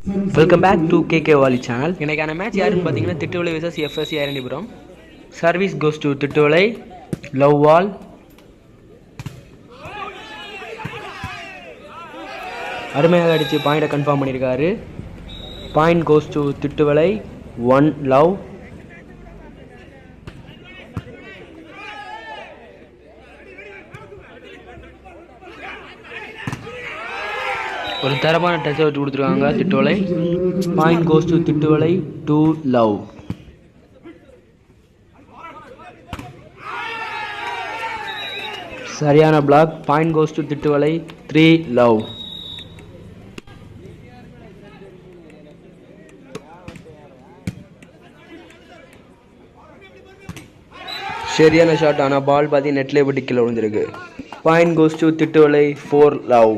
Welcome back to KK volley channel. இன்றைக்கான match யாருன்னு பார்த்தீங்கன்னா Thittuvalai vs FSC Iranipuram. Service goes to Thittuvalai. Love all. அருமையாக அடித்து பாயிண்டை கன்ஃபார்ம் பண்ணியிருக்காரு. Point goes to Thittuvalai. 1 love. ஒரு தரமான டச் அவுட் கொடுத்துருக்காங்க Thittuvalai. Point goes to Thittuvalai. 2 love. சரியான block. Point goes to Thittuvalai. 3 love. சரியான ஷாட், ஆனால் பால் பார்த்தி நெட்லேயே போட்டு கீழே விழுந்திருக்கு. Point goes to Thittuvalai. 4 love.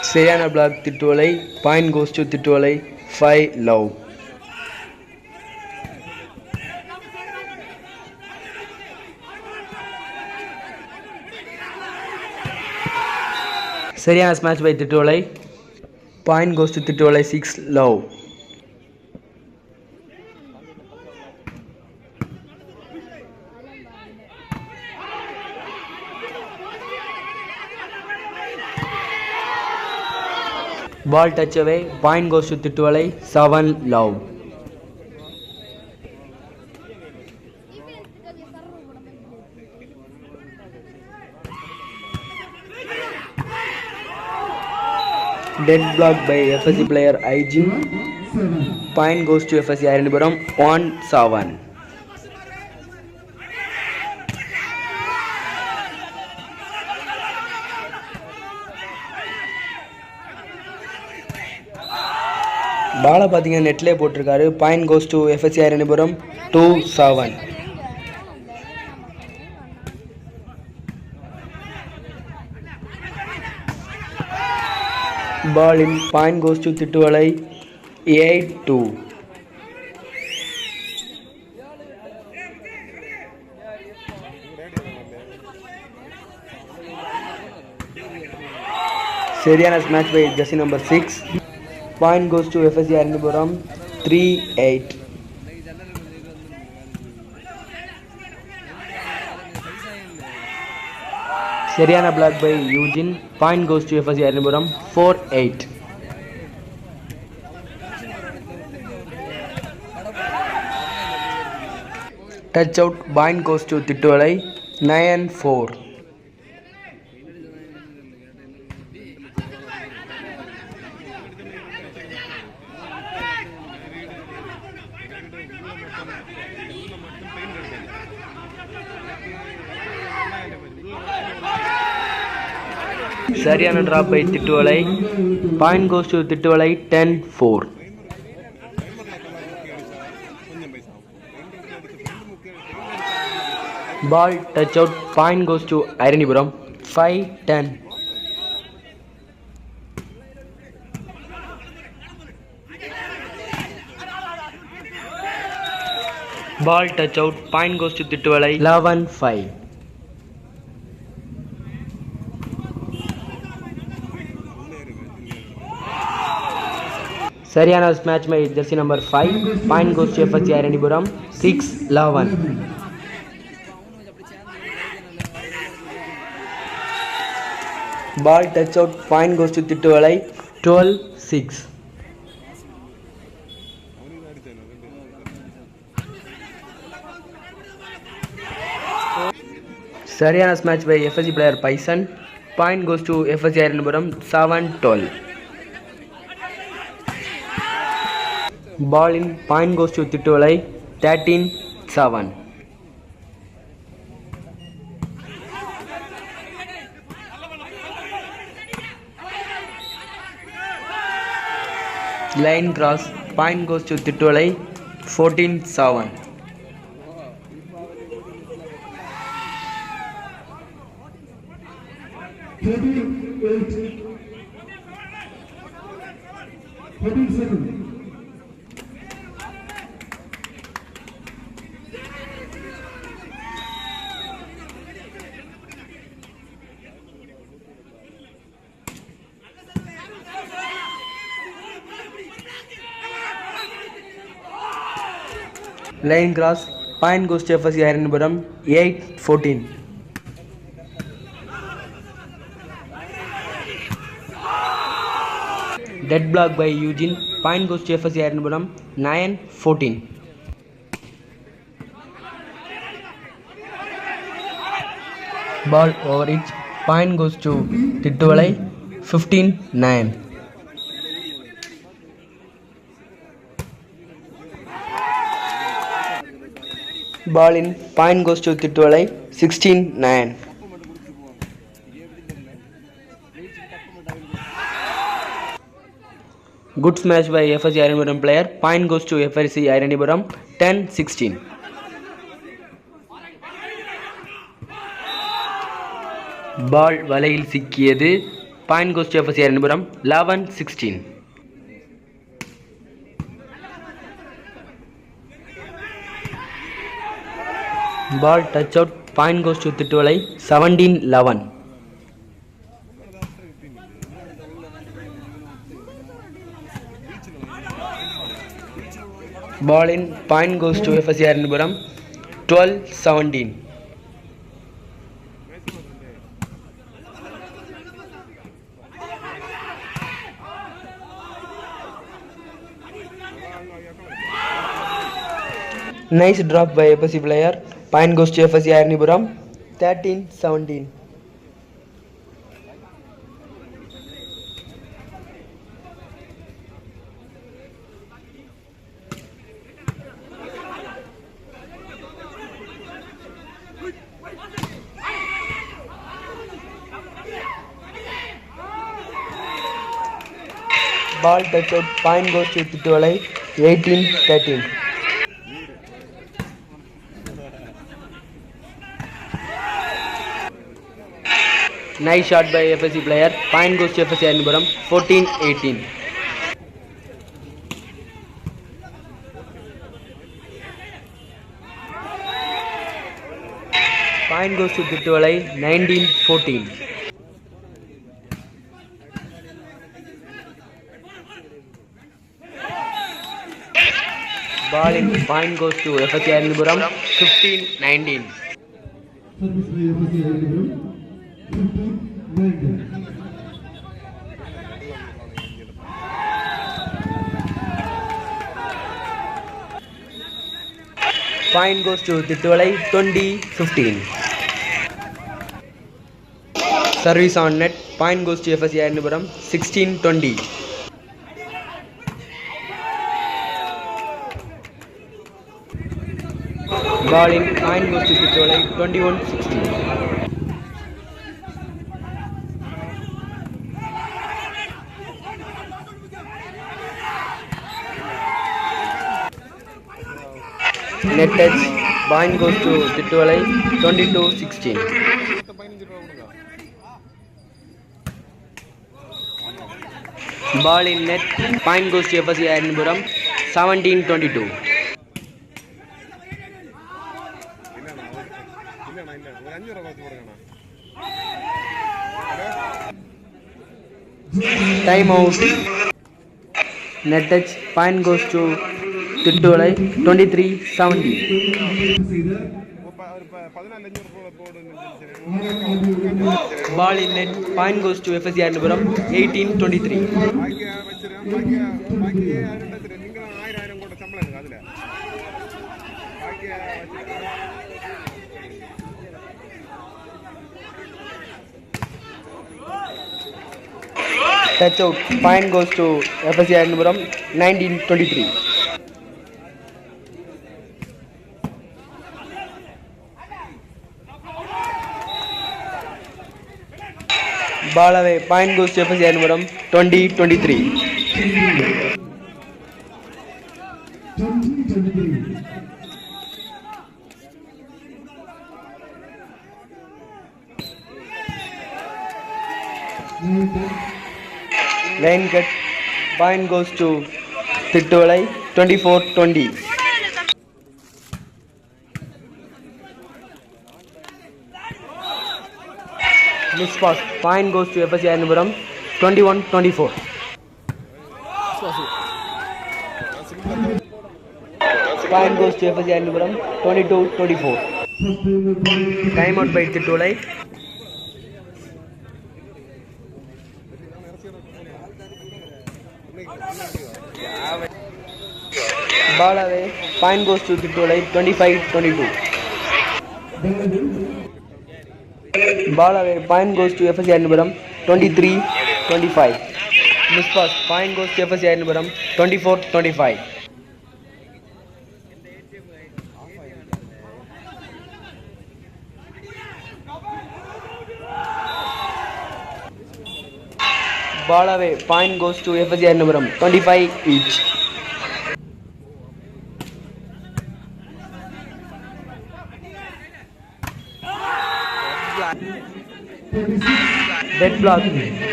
சரியான block Thittuvalai. Point goes to Thittuvalai. 5 love. சரியான smash by Thittuvalai. Point goes to Thittuvalai. 6 love. Ball touch away. Point goes to Thittuvalai. 7 love. Dead block by FSC player Aijin. Point goes to FSC Iranipuram. 1-7. பாலை பார்த்தீங்கன்னா நெட்லேயே போட்டிருக்காரு. Point goes to FSC Iranipuram. 2-7. Ball in. Point goes to Thittuvalai. 8-2. சரியான smash by jersey number 6. Point goes to FSC Iranipuram. 3-8. சரியான block by Eugene. Point goes to FSC Iranipuram. 4-8. Touch out. Point goes to Thittuvalai. 9-4. சரியான drop by Thittuvalai. Point goes to Thittuvalai. 10-4. Ball touch out. Point goes to Iranipuram. 5-10. Ball touch out. Point goes to Thittuvalai. 11-5. சரியான match by jersey number 5. Point goes to FSC Iranipuram. 6-11. Ball touch out. Point goes to Thittuvalai. 12-6. சரியான match by FSC player Bison. Point goes to FSC Iranipuram. 7-12. Ball in. Point goes to Thittuvalai. 13-7. Line cross. Point goes to Thittuvalai. 14-7. Line cross. Point goes to FSC Iranpuram 8-14. Dead block by Eugene. Point goes to FSC Iranpuram 9-14. Ball over reach. Point goes to Tittuvalai 15-9. Ball in. Point goes to Tittuvalai 16-9. Good smash by FSC Iranpuram player. Point goes to FSC Iranpuram 10-16. Ball வலையில் சிக்கியது. Point goes to FSC Iranpuram 11-16. Ball touch out. Point goes to Tittuvalai 17-11. Ball in. Point goes to FSC Iranpuram 12-17. Nice drop by FSC player. Point goes to FSC Iranpuram 13-17. Ball touch out. Point goes to Tittuvalai 18-13. Nice shot by FSC player. Point goes to FSC Iranpuram 14-18. Point goes to Tittuvalai 19-14. Ball in. Point goes to FSC Iranpuram 15-19. Point goes to Tittuvalai 20-15. Service on net. Point goes to FSC Iranpuram 16-20. Ball in. Point goes to Tittuvalai 21-16. Net touch. Point goes to Tittuvalai 22-16. Ball in net. Point goes to FSC Iranpuram 17-22. Time out. Net touch. Point goes to Tittuvalai 23-17. Ball in net. Point goes to FSC Iranpuram 18-23. Touch out. Point goes to FSC Iranpuram 19-23. Ball away. Point goes to FSC Iranpuram 20-23. Line cut. Point goes to Tittuvalai 24-20. Miss pass. Point goes to FSC Iranpuram 21-24. Point goes to FSC Iranpuram 22-24. Time out by Tittulai. Ball away. Point goes to Tittulai 25-22. Ball away. Point goes to FSC Iranpuram 23-25. Miss pass. Point goes to FSC Iranpuram 24-25. Ball away. Point goes to FSC Iranpuram 25 each. Dead block.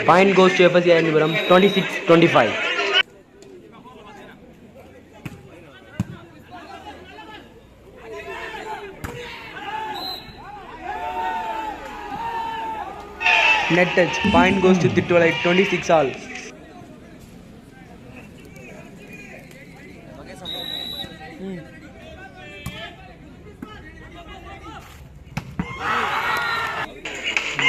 Point goes to FSC Iranpuram 26-25. Net touch. Point goes to Tittulai 26 all.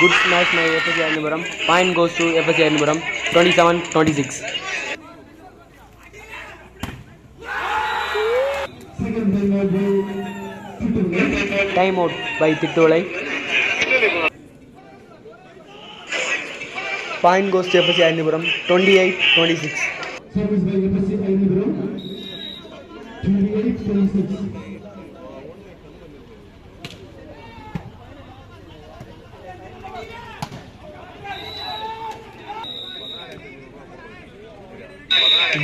Good smash by FSC Iranpuram. Point goes to FSC Iranpuram 27-26. Time out by Tittulai. Point goes to FSC Iranpuram 28-26. Service by FSC Iranpuram 28-26.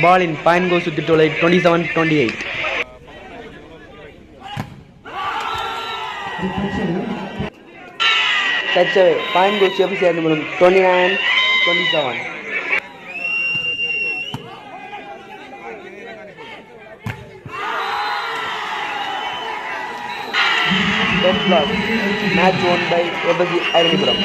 Ball in. Point goes to Tittulai 27-28. Touch away. Point goes to FSC Iranpuram 29-27. Dead block. Match won by FSC Iranpuram.